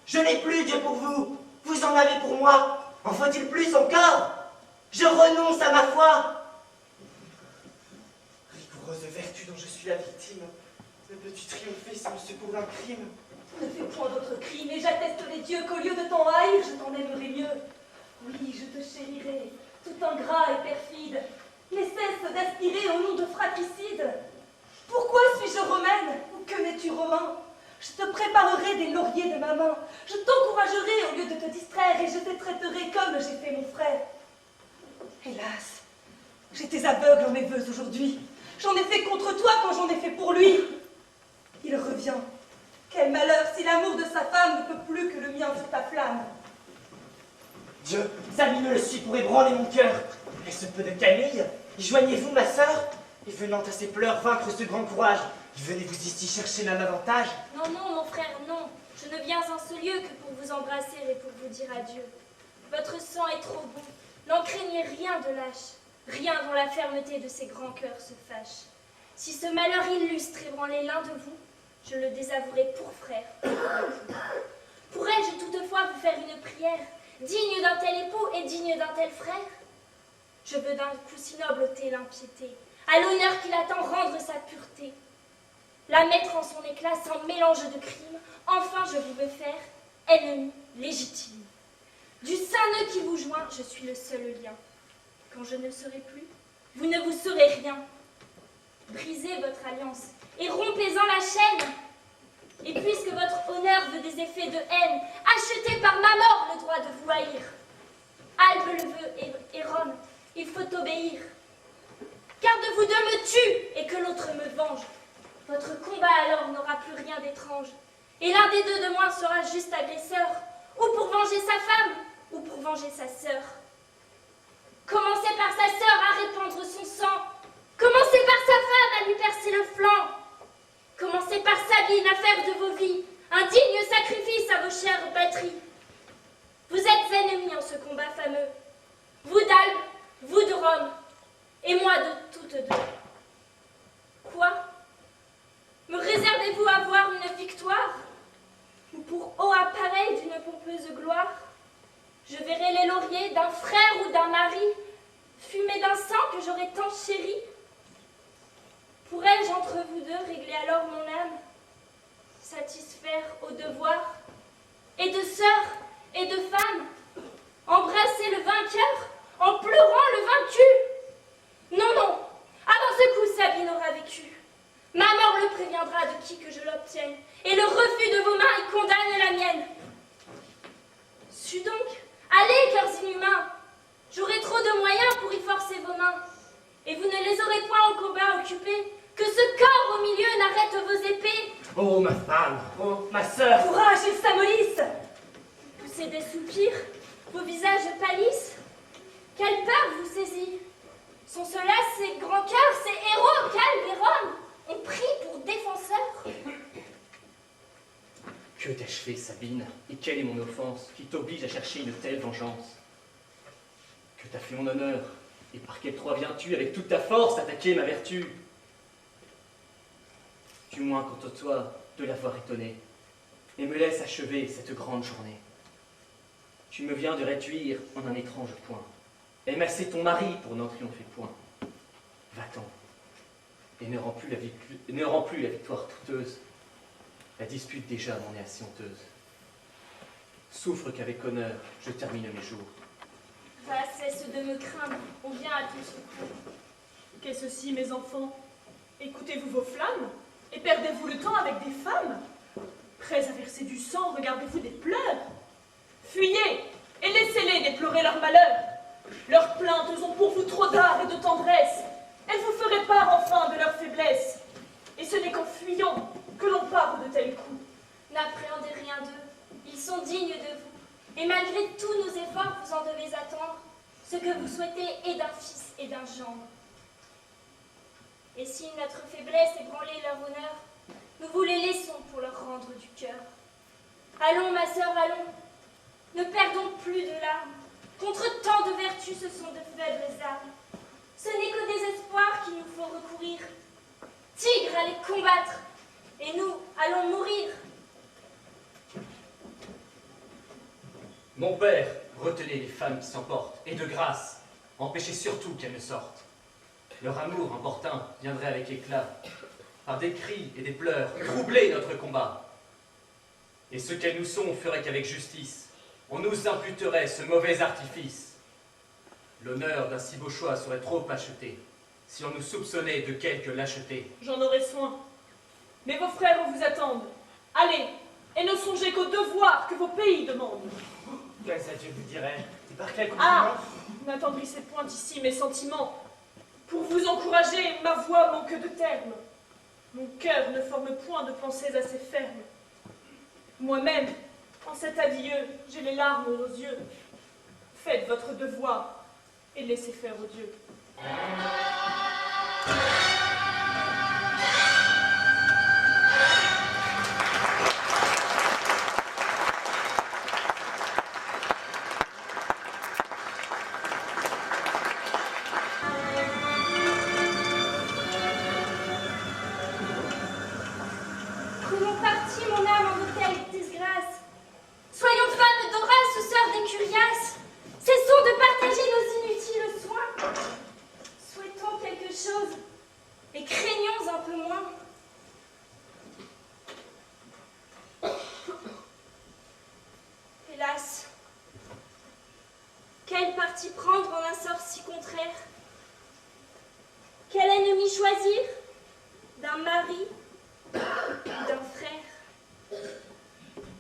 Je n'ai plus Dieu pour vous, vous en avez pour moi. En faut-il plus encore? Je renonce à ma foi. Rigoureuse vertu dont je suis la victime, ne peux-tu triompher sans le secours d'un crime? Ne fais point d'autres crimes, et j'atteste les dieux qu'au lieu de t'en haïr, je t'en aimerai mieux. Oui, je te chérirai, tout ingrat et perfide, mais cesse d'aspirer au nom de fratricide. Pourquoi suis-je romaine, ou que n'es-tu romain? Je te préparerai des lauriers de ma main, je t'encouragerai au lieu de te distraire, et je te traiterai comme j'ai fait mon frère. Hélas, j'étais aveugle en mes vœux aujourd'hui. J'en ai fait contre toi quand j'en ai fait pour lui. Il revient. Quel malheur si l'amour de sa femme ne peut plus que le mien sur ta flamme. Dieu, Sabine le suit pour ébranler mon cœur. Et ce peu de Camille, y joignez-vous, ma sœur? Et venant à ses pleurs vaincre ce grand courage, venez-vous ici chercher l'un avantage? Non, non, mon frère, non. Je ne viens en ce lieu que pour vous embrasser et pour vous dire adieu. Votre sang est trop bon. N'en craignez rien de lâche. Rien dont la fermeté de ces grands cœurs se fâche. Si ce malheur illustre ébranlait l'un de vous, je le désavouerai pour frère. Pourrais-je toutefois vous faire une prière, digne d'un tel époux et digne d'un tel frère? Je veux d'un coup si noble ôter l'impiété, à l'honneur qu'il attend rendre sa pureté. La mettre en son éclat sans mélange de crimes, enfin je vous veux faire ennemi légitime. Du saint nœud qui vous joint, je suis le seul lien. Quand je ne serai plus, vous ne vous saurez rien. Brisez votre alliance et rompez-en la chaîne. Et puisque votre honneur veut des effets de haine, achetez par ma mort le droit de vous haïr. Albe le veut et Rome, il faut obéir. Qu'un de vous deux me tue et que l'autre me venge. Votre combat alors n'aura plus rien d'étrange. Et l'un des deux de moins sera juste agresseur, ou pour venger sa femme, ou pour venger sa sœur. Commencez par sa sœur à répandre son sang. Commencez par sa femme à lui percer le flanc. Commencez par Sabine à faire de vos vies un digne sacrifice à vos chères patries. Vous êtes ennemis en ce combat fameux. Vous d'Albe, vous de Rome, et moi de toutes deux. Quoi? Me réservez-vous à voir une victoire? Ou pour haut appareil d'une pompeuse gloire? Je verrai les lauriers d'un frère ou d'un mari, fumés d'un sang que j'aurais tant chéri. Pourrais-je entre vous deux régler alors mon âme, satisfaire au devoir, et de sœur et de femme, embrasser le vainqueur en pleurant le vaincu? Non, non, avant ce coup Sabine aura vécu. Ma mort le préviendra de qui que je l'obtienne, et le refus de vos mains y condamne la mienne. Su donc, allez, cœurs inhumains, j'aurai trop de moyens pour y forcer vos mains, et vous ne les aurez point au combat occupés, que ce corps au milieu n'arrête vos épées. Oh, ma femme, oh, ma sœur. Courage, ils s'amollissent. Poussez des soupirs, vos visages pâlissent. Quelle peur vous saisit? Sont ceux-là ces grands cœurs, ces héros qu'Albe et Rome ont pris pour défenseurs? Que t'ai-je fait, Sabine? Et quelle est mon offense qui t'oblige à chercher une telle vengeance? Que t'as fait mon honneur? Et par quel droit viens-tu avec toute ta force attaquer ma vertu? Du moins quant à toi de l'avoir étonné, et me laisse achever cette grande journée. Tu me viens de réduire en un étrange point, et masser ton mari pour n'en triompher point. Va-t'en, et ne rends plus la victoire douteuse. La dispute déjà m'en est assez honteuse. Souffre qu'avec honneur je termine mes jours. Va, cesse de me craindre, on vient à ton secours. Qu'est-ce ci, mes enfants? Écoutez-vous vos flammes? Et perdez-vous le temps avec des femmes? Prêts à verser du sang, regardez-vous des pleurs? Fuyez et laissez-les déplorer leur malheur. Leurs plaintes ont pour vous trop d'art et de tendresse. Elles vous feraient part enfin de leur faiblesse. Et ce n'est qu'en fuyant que l'on part de tels coups. N'appréhendez rien d'eux, ils sont dignes de vous. Et malgré tous nos efforts, vous en devez attendre ce que vous souhaitez est d'un fils et d'un gendre. Et si notre faiblesse ébranlait leur honneur, nous vous les laissons pour leur rendre du cœur. Allons, ma sœur, allons, ne perdons plus de larmes. Contre tant de vertus, ce sont de faibles armes. Ce n'est qu'au désespoir qu'il nous faut recourir. Tigre à les combattre, et nous allons mourir. Mon père, retenez les femmes qui s'emportent, et de grâce, empêchez surtout qu'elles ne sortent. Leur amour importun viendrait avec éclat, par des cris et des pleurs, troubler notre combat. Et ce qu'elles nous sont, on ferait qu'avec justice, on nous imputerait ce mauvais artifice. L'honneur d'un si beau choix serait trop acheté, si on nous soupçonnait de quelque lâcheté. J'en aurai soin. Mais vos frères vous attendent. Allez, et ne songez qu'au devoir que vos pays demandent. Quels adieux vous dirais? Et par quel Ah, compliment? n'attendrissez point ici mes sentiments. Pour vous encourager, ma voix manque de termes. Mon cœur ne forme point de pensées assez fermes. Moi-même, en cet adieu, j'ai les larmes aux yeux. Faites votre devoir et laissez faire aux dieux. Prenons parti, mon âme, en de telles disgrâces. Soyons femmes d'Horace ou sœurs des Curiaces. Cessons de partager nos inutiles soins. Souhaitons quelque chose et craignons un peu moins. Hélas, quel parti prendre en un sort si contraire? Quel ennemi choisir? D'un mari, d'un frère?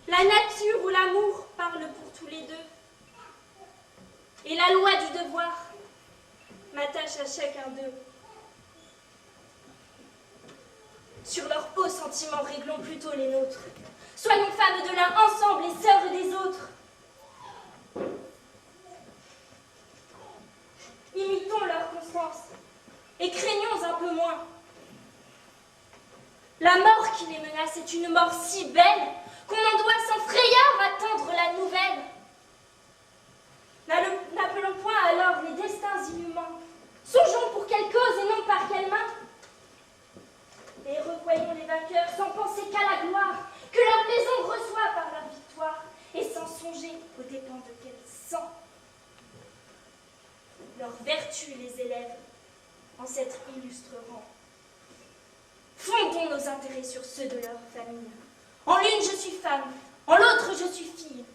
La nature ou l'amour parlent pour tous les deux. Et la loi du devoir m'attache à chacun d'eux. Sur leurs hauts sentiments, réglons plutôt les nôtres. Soyons femmes de l'un ensemble et sœurs des autres. Imitons leur constance et craignons un peu moins. La mort qui les menace est une mort si belle qu'on en doit sans frayeur attendre la nouvelle. N'appelons point alors les destins inhumains. Songeons pour quelle cause et non par quelle main. Et revoyons les vainqueurs sans penser qu'à la gloire que leur maison reçoit par leur victoire, et sans songer aux dépens de quel sang. Leur vertu les élève en cet illustre rang. Fondons nos intérêts sur ceux de leur famille. En l'une je suis femme, en l'autre je suis fille,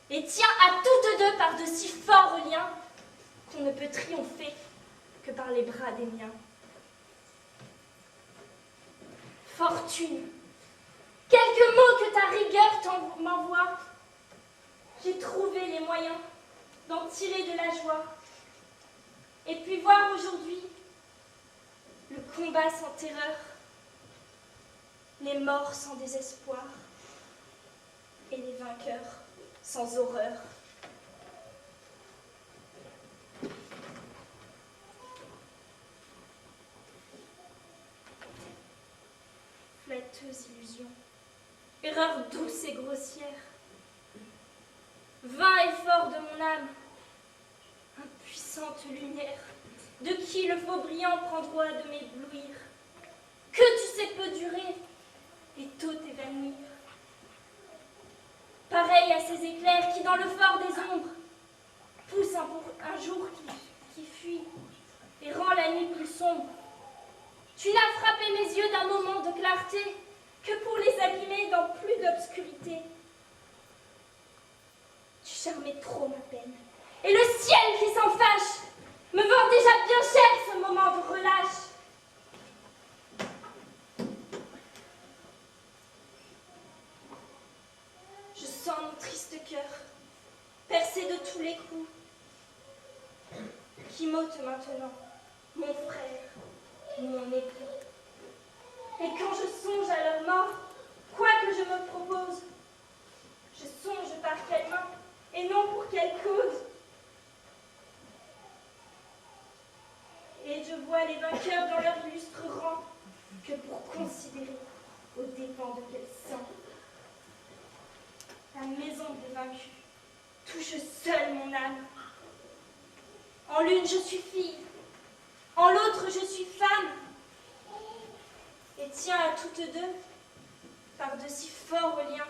et tiens à toutes deux par de si forts liens qu'on ne peut triompher que par les bras des miens. Fortune, quelques mots que ta rigueur m'envoie, j'ai trouvé les moyens d'en tirer de la joie, et puis voir aujourd'hui le combat sans terreur, les morts sans désespoir, et les vainqueurs sans horreur. Flatteuse illusion, erreur douce et grossière, vain effort de mon âme, impuissante lumière, de qui le faux brillant prend droit de m'éblouir, que tu sais peut durer et tôt évanouir. Pareil à ces éclairs qui, dans le fort des ombres, poussent un jour qui fuit et rend la nuit plus sombre. Tu n'as frappé mes yeux d'un moment de clarté que pour les abîmer dans plus d'obscurité. Tu charmais trop ma peine, et le ciel qui s'en fâche me vend déjà bien cher ce moment de relâche. Je sens mon triste cœur, percé de tous les coups, qui m'ôtent maintenant mon frère, mon époux. Et quand je songe à leur mort, quoi que je me propose, je songe par quelle main et non pour quelle cause. Et je vois les vainqueurs dans leur illustre rang que pour considérer aux dépens de quel sang. La maison des vaincus touche seule mon âme. En l'une je suis fille, en l'autre je suis femme, et tiens à toutes deux par de si forts liens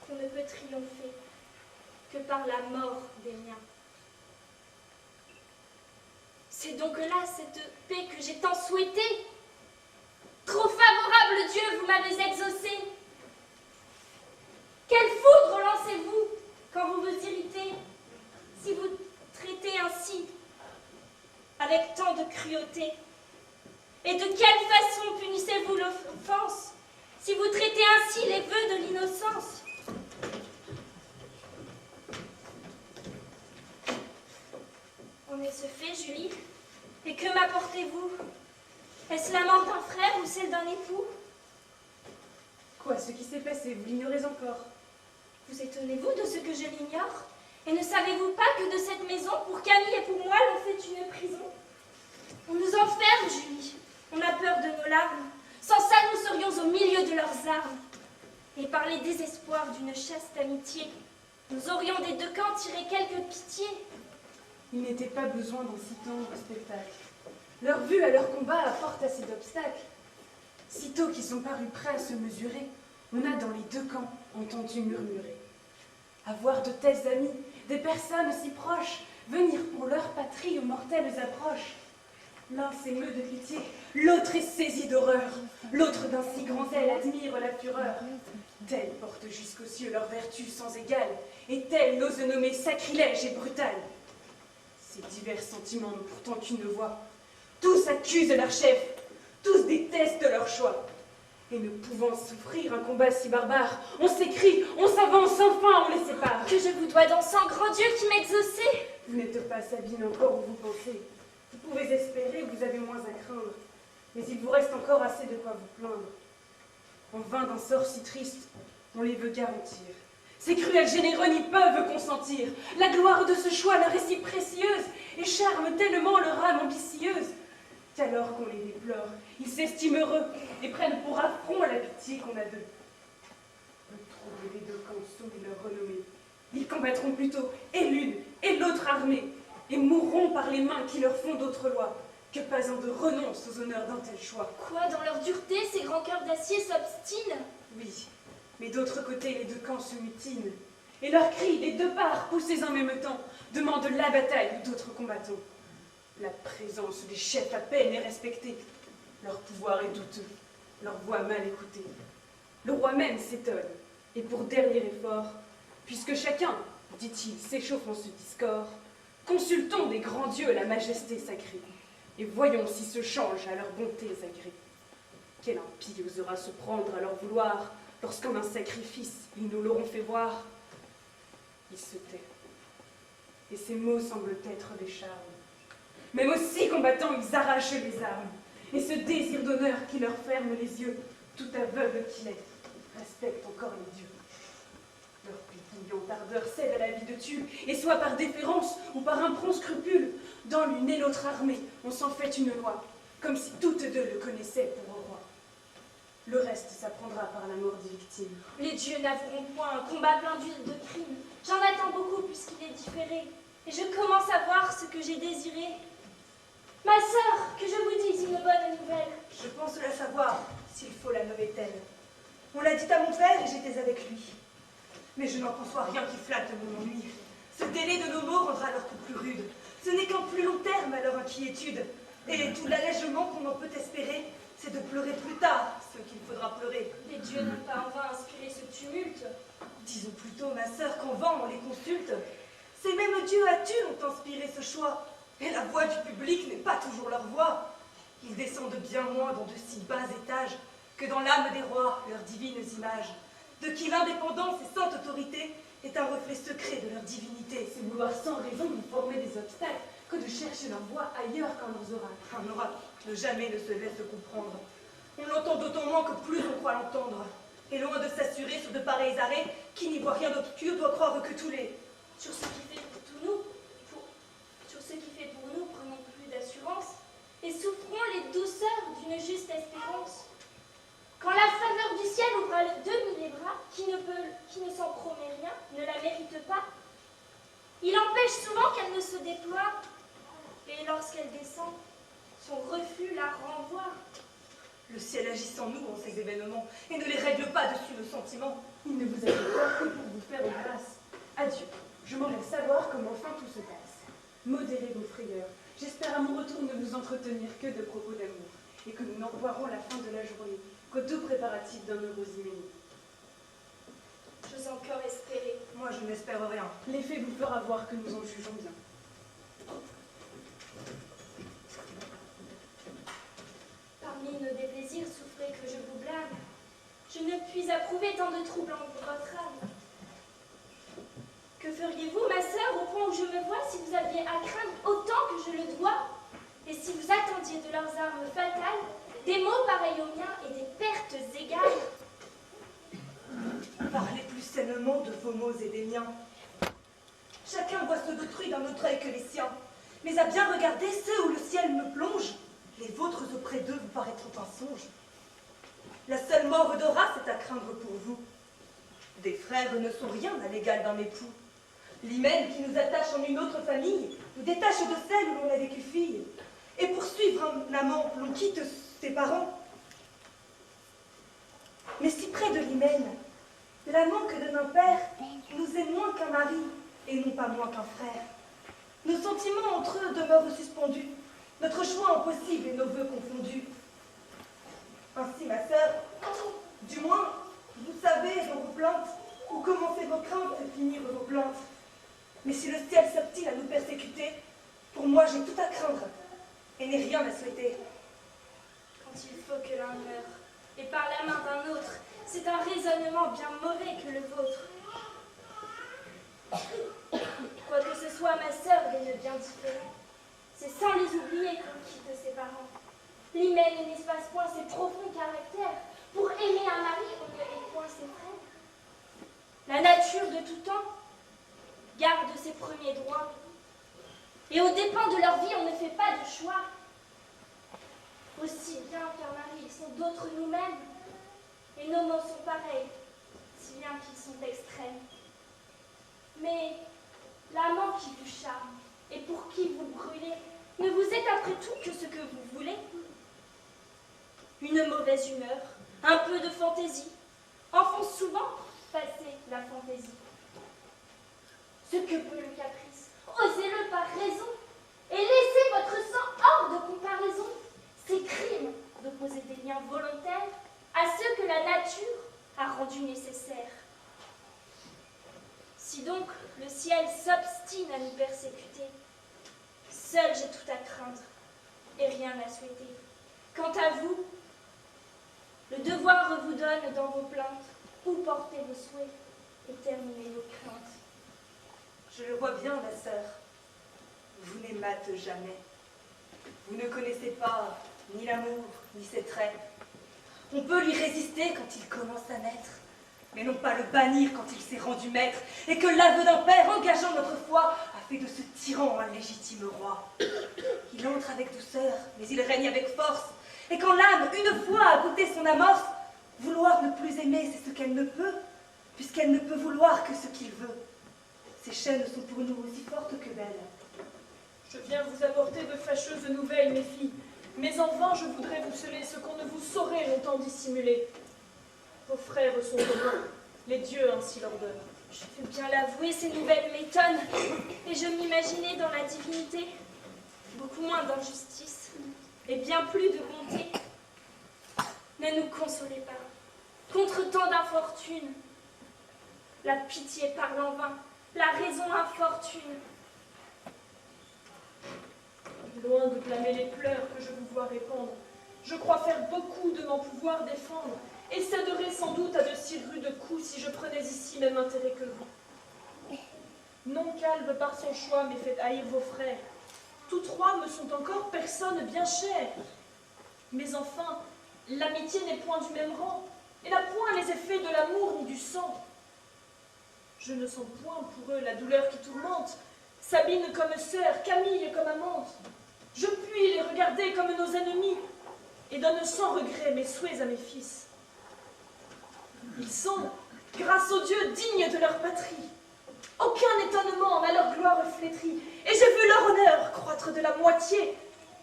qu'on ne peut triompher que par la mort des miens. C'est donc là cette paix que j'ai tant souhaitée. Trop favorable Dieu, vous m'avez exaucée. cruauté? Et de quelle façon punissez-vous l'offense si vous traitez ainsi les vœux de l'innocence? On est ce fait, Julie, et que m'apportez-vous? Est-ce la mort d'un frère ou celle d'un époux? Quoi, ce qui s'est passé, vous l'ignorez encore? Vous étonnez-vous de ce que je l'ignore? Et ne savez-vous pas que de cette maison, pour Camille et pour moi, l'on fait une prison? On nous enferme, Julie. On a peur de nos larmes. Sans ça, nous serions au milieu de leurs armes. Et par les désespoirs d'une chaste amitié, nous aurions des deux camps tiré quelque pitié. Il n'était pas besoin d'un si tendre spectacle. Leur vue à leur combat apporte assez d'obstacles. Sitôt qu'ils sont parus prêts à se mesurer, on a dans les deux camps entendu murmurer. Avoir de tels amis, des personnes si proches, venir pour leur patrie aux mortelles approches. L'un s'émeut de pitié, l'autre est saisi d'horreur. L'autre d'un si grand zèle admire la fureur. Tels portent jusqu'aux cieux leur vertu sans égale, et tels n'osent nommer sacrilège et brutal. Ces divers sentiments n'ont pourtant qu'une voix. Tous accusent leur chef, tous détestent leur choix. Et ne pouvant souffrir un combat si barbare, on s'écrie, on s'avance, enfin on les sépare. Que je vous dois dans sang, grand Dieu qui m'exaucez. Vous n'êtes pas Sabine encore où vous pensez. Vous pouvez espérer, vous avez moins à craindre. Mais il vous reste encore assez de quoi vous plaindre. En vain d'un sort si triste, on les veut garantir. Ces cruels généreux n'y peuvent consentir. La gloire de ce choix leur est si précieuse et charme tellement leur âme ambitieuse qu'alors qu'on les déplore, ils s'estiment heureux et prennent pour affront la pitié qu'on a d'eux. Le trouble des deux camps souille leur renommée. Ils combattront plutôt et l'une et l'autre armée et mourront par les mains qui leur font d'autres lois que pas un de renonce aux honneurs d'un tel choix. Quoi, dans leur dureté, ces grands cœurs d'acier s'obstinent? Oui, mais d'autre côté, les deux camps se mutinent. Et leurs cris, des deux parts, poussés en même temps, demandent la bataille ou d'autres combattants. La présence des chefs à peine est respectée. Leur pouvoir est douteux, leur voix mal écoutée. Le roi même s'étonne, et pour dernier effort, puisque chacun, dit-il, s'échauffe en ce discord, consultons des grands dieux la majesté sacrée, et voyons si ce change à leur bonté agrée. Quel impie osera se prendre à leur vouloir, lorsqu'en un sacrifice, ils nous l'auront fait voir? Il se tait, et ces mots semblent être des charmes. Même aussi combattants, ils arrachent les armes, et ce désir d'honneur qui leur ferme les yeux, tout aveugle qu'il est, respecte encore les dieux. Leur pétillante ardeur cède à la vie de Tulle, et soit par déférence ou par un prompt scrupule, dans l'une et l'autre armée, on s'en fait une loi, comme si toutes deux le connaissaient pour roi. Le reste s'apprendra par la mort des victimes. Les dieux n'avoueront point un combat plein de crimes. J'en attends beaucoup puisqu'il est différé, et je commence à voir ce que j'ai désiré. Ma sœur, que je vous dise une bonne nouvelle. Je pense la savoir, s'il faut la nommer telle. On l'a dit à mon père et j'étais avec lui. Mais je n'en conçois rien qui flatte mon ennui. Ce délai de nos mots rendra leur coup plus rude. Ce n'est qu'en plus long terme à leur inquiétude. Et tout l'allègement qu'on en peut espérer, c'est de pleurer plus tard ce qu'il faudra pleurer. Les dieux n'ont pas en vain inspiré ce tumulte. Disons plutôt, ma sœur, qu'en vain on les consulte. Ces mêmes dieux à Tulle ont inspiré ce choix. Et la voix du public n'est pas toujours leur voix. Ils descendent bien moins dans de si bas étages que dans l'âme des rois, leurs divines images, de qui l'indépendance et sainte autorité est un reflet secret de leur divinité. C'est vouloir sans raison nous former des obstacles que de chercher leur voix ailleurs qu'en leurs oracles. Un oracle ne jamais ne se laisse comprendre. On l'entend d'autant moins que plus on croit l'entendre. Et loin de s'assurer sur de pareils arrêts, qui n'y voit rien d'obscur doit croire que tous les... Sur ce qui fait pour tous nous, sur ce qui fait pour nous, prenons plus d'assurance et souffrons les douceurs d'une juste espérance. Quand la faveur du ciel ouvre de nous les bras, qui ne s'en promet rien, ne la mérite pas. Il empêche souvent qu'elle ne se déploie, et lorsqu'elle descend, son refus la renvoie. Le ciel agit sans nous en ces événements et ne les règle pas dessus nos sentiments. Il ne vous a fait peur que pour vous faire une grâce. Adieu, je m'en vais savoir comment enfin tout se passe. Modérez vos frayeurs. J'espère à mon retour ne vous entretenir que de propos d'amour, et que nous n'en revoirons la fin de la journée qu'aux doux préparatifs d'un heureux hyménée. J'ose encore espérer. Moi, je n'espère rien. L'effet vous fera voir que nous en jugeons bien. désir souffrait que je vous blâme. Je ne puis approuver tant de troubles en votre âme. Que feriez-vous, ma sœur, au point où je me vois, si vous aviez à craindre autant que je le dois, et si vous attendiez de leurs armes fatales des maux pareils aux miens et des pertes égales? Parlez plus sainement de vos maux et des miens. Chacun voit ceux d'autrui d'un autre œil que les siens, mais à bien regarder ceux où le ciel me plonge, les vôtres auprès d'eux vous paraîtront un songe. La seule mort de race est à craindre pour vous. Des frères ne sont rien à l'égal d'un époux. L'hymen qui nous attache en une autre famille nous détache de celle où l'on a vécu fille. Et pour suivre un amant, l'on quitte ses parents. Mais si près de l'hymen, l'amant que donne un père nous est moins qu'un mari et non pas moins qu'un frère. Nos sentiments entre eux demeurent suspendus, notre choix impossible et nos vœux confondus. Ainsi, ma sœur, du moins, vous savez dans vos plaintes où commencer vos craintes et finir vos plaintes. Mais si le ciel s'obstine à nous persécuter, pour moi j'ai tout à craindre et n'ai rien à souhaiter. Quand il faut que l'un meure, et par la main d'un autre, c'est un raisonnement bien mauvais que le vôtre. Quoique ce soit ma sœur des nœuds bien différents, c'est sans les oublier qu'on quitte ses parents. L'hymen n'espace point ses profonds caractères. Pour aimer un mari, on ne hait point ses frères. La nature de tout temps garde ses premiers droits. Et aux dépens de leur vie, on ne fait pas de choix. Aussi bien qu'un mari, ils sont d'autres nous-mêmes. Et nos mots sont pareils, si bien qu'ils sont extrêmes. Mais l'amant qui vous charme et pour qui vous brûlez ne vous est après tout que ce que vous voulez. Une mauvaise humeur, un peu de fantaisie, en font souvent passer la fantaisie. Ce que peut le caprice, osez-le par raison, et laissez votre sang hors de comparaison. C'est crime d'opposer des liens volontaires à ceux que la nature a rendus nécessaires. Si donc le ciel s'obstine à nous persécuter, seul j'ai tout à craindre et rien à souhaiter. Quant à vous, le devoir vous donne dans vos plaintes où porter vos souhaits et terminer vos craintes. Je le vois bien, ma sœur. Vous n'aimâtes jamais. Vous ne connaissez pas ni l'amour, ni ses traits. On peut lui résister quand il commence à naître, mais non pas le bannir quand il s'est rendu maître, et que l'aveu d'un père engageant notre foi a fait de ce tyran un légitime roi. Il entre avec douceur, mais il règne avec force, et quand l'âme, une fois a goûté son amorce, vouloir ne plus aimer, c'est ce qu'elle ne peut, puisqu'elle ne peut vouloir que ce qu'il veut. Ces chaînes sont pour nous aussi fortes que belles. Je viens vous apporter de fâcheuses nouvelles, mes filles, mais en vain je voudrais vous sceller ce qu'on ne vous saurait longtemps dissimuler. Vos frères sont romains, les dieux ainsi leur donnent. Je veux bien l'avouer, ces nouvelles m'étonnent, et je m'imaginais dans la divinité beaucoup moins d'injustice et bien plus de bonté. Ne nous consolez pas. Contre tant d'infortune, la pitié parle en vain, la raison infortune. Loin de blâmer les pleurs que je vous vois répandre, je crois faire beaucoup de m'en pouvoir défendre, et céderais sans doute à de si rudes coups si je prenais ici même intérêt que vous. Non calme par son choix m'est fait haïr vos frères. Tous trois me sont encore personnes bien chères. Mais enfin, l'amitié n'est point du même rang, et n'a point les effets de l'amour ni du sang. Je ne sens point pour eux la douleur qui tourmente, Sabine comme sœur, Camille comme amante. Je puis les regarder comme nos ennemis, et donne sans regret mes souhaits à mes fils. Ils sont, grâce aux dieux, dignes de leur patrie. Aucun étonnement à leur gloire flétrie, et j'ai vu leur honneur croître de la moitié,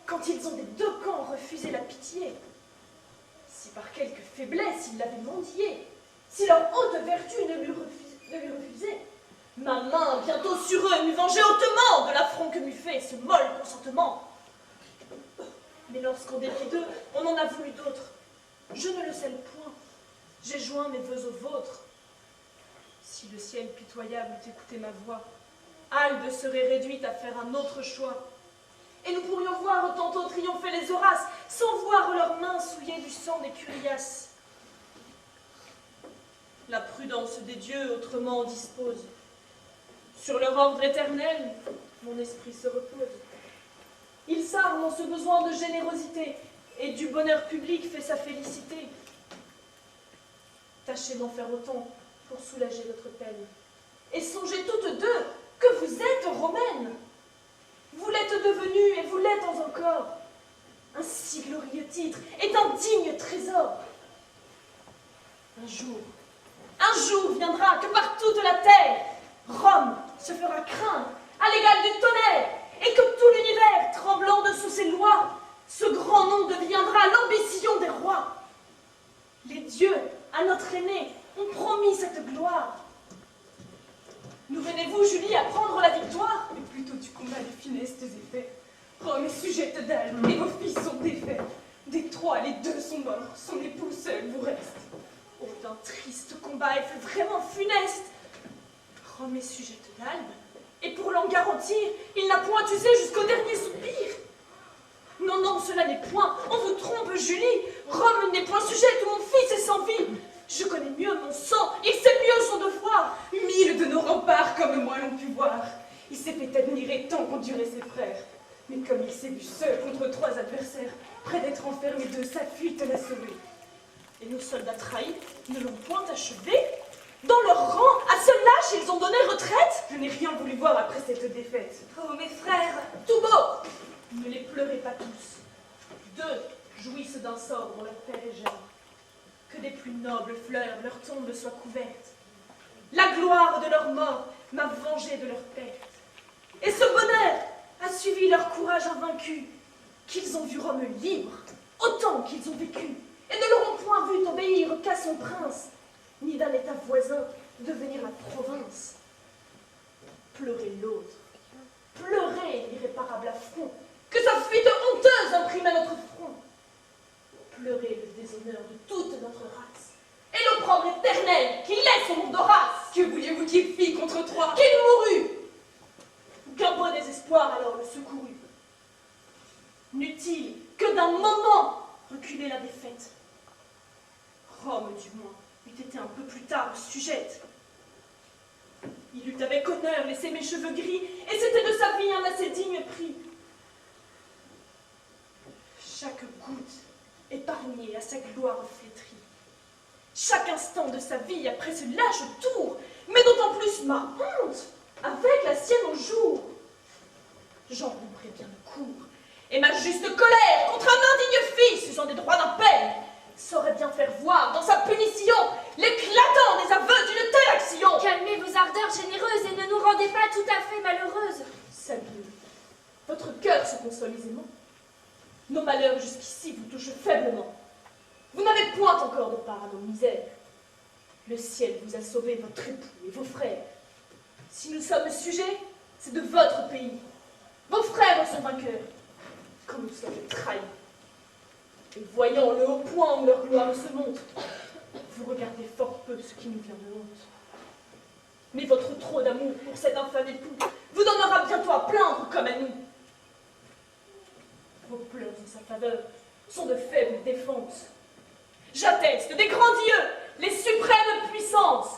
quand ils ont des deux camps refusé la pitié. Si par quelque faiblesse ils l'avaient mendié, si leur haute vertu ne lui refusait, ma main bientôt sur eux m'eût vengé hautement de l'affront que m'eût fait ce molle consentement. Mais lorsqu'en dépit d'eux, on en a voulu d'autres, je ne le scelle point, j'ai joint mes vœux aux vôtres. Si le ciel pitoyable eût écouté ma voix, Albe serait réduite à faire un autre choix. et nous pourrions voir tantôt triompher les Horaces, sans voir leurs mains souillées du sang des Curiaces. La prudence des dieux autrement dispose. Sur leur ordre éternel, mon esprit se repose. Ils savent mon ce besoin de générosité, et du bonheur public fait sa félicité. Tâchez d'en faire autant pour soulager votre peine. Et songez toutes deux que vous êtes romaines. Vous l'êtes devenue et vous l'êtes encore. Un si glorieux titre est un digne trésor. Un jour viendra que par toute la terre, Rome se fera craindre à l'égal du tonnerre, et que tout l'univers, tremblant dessous ses lois, ce grand nom deviendra l'ambition des rois. Les dieux, à notre aîné, ont promis cette gloire. Nous venez-vous, Julie, à prendre la victoire? Mais plutôt du combat des funestes effets. Rome est sujette d'Albe, et vos fils sont défaits. Des trois, les deux sont morts, son époux seul vous reste. Oh, d'un triste combat, et fut vraiment funeste. Rome est sujette d'Albe, et pour l'en garantir, il n'a point usé jusqu'au dernier soupir. Non, non, cela n'est point, on vous trompe, Julie. Rome n'est point sujette où mon fils est sans vie. Je connais mieux mon sang, il sait mieux son devoir. 1000 de nos remparts comme moi l'ont pu voir. Il s'est fait admirer tant qu'ont duré ses frères. Mais comme il s'est vu seul contre 3 adversaires, près d'être enfermé de sa fuite l'a sauvé. Et nos soldats trahis ne l'ont point achevé. Dans leur rang, à ce lâche, ils ont donné retraite. Je n'ai rien voulu voir après cette défaite. Oh, mes frères, Tout beau, ne les pleurez pas tous. Deux jouissent d'un sort dont leur père est jeune. Que des plus nobles fleurs leur tombes soient couvertes. La gloire de leur mort m'a vengé de leur perte. Et ce bonheur a suivi leur courage invaincu, qu'ils ont vu Rome libre, autant qu'ils ont vécu, et ne l'auront point vu obéir qu'à son prince, ni d'un état voisin devenir la province. Pleurez l'autre, pleurez l'irréparable affront, que sa fuite honteuse imprime à notre front. Pleurez le déshonneur de toute notre race, et l'opprobre éternel qui laisse au monde Horace. Que vouliez-vous qu'il fît contre 3? Qu'il mourut, qu'un beau désespoir alors le secourut. N'eût-il que d'un moment reculer la défaite, Rome, du moins, eût été un peu plus tard sujette. Il eût avec honneur laissé mes cheveux gris, et c'était de sa vie un assez digne prix. Chaque goutte épargnée à sa gloire flétrie. Chaque instant de sa vie après ce lâche tour, mais d'autant plus ma honte avec la sienne au jour. J'en romprai bien le cours, et ma juste colère contre un indigne fils usant des droits d'un père saurait bien faire voir dans sa punition l'éclatant des aveux d'une telle action. Calmez vos ardeurs généreuses et ne nous rendez pas tout à fait malheureuses. Salut, votre cœur se console aisément. Nos malheurs jusqu'ici vous touchent faiblement. Vous n'avez point encore de part à nos misères. Le ciel vous a sauvé votre époux et vos frères. Si nous sommes sujets, c'est de votre pays. Vos frères sont vainqueurs, quand nous sommes trahis. Et voyant le haut point où leur gloire se monte, vous regardez fort peu ce qui nous vient de honte. Mais votre trop d'amour pour cet infâme époux vous donnera bientôt à plaindre comme à nous. Vos pleurs en sa faveur sont de faibles défenses. J'atteste des grands dieux, les suprêmes puissances,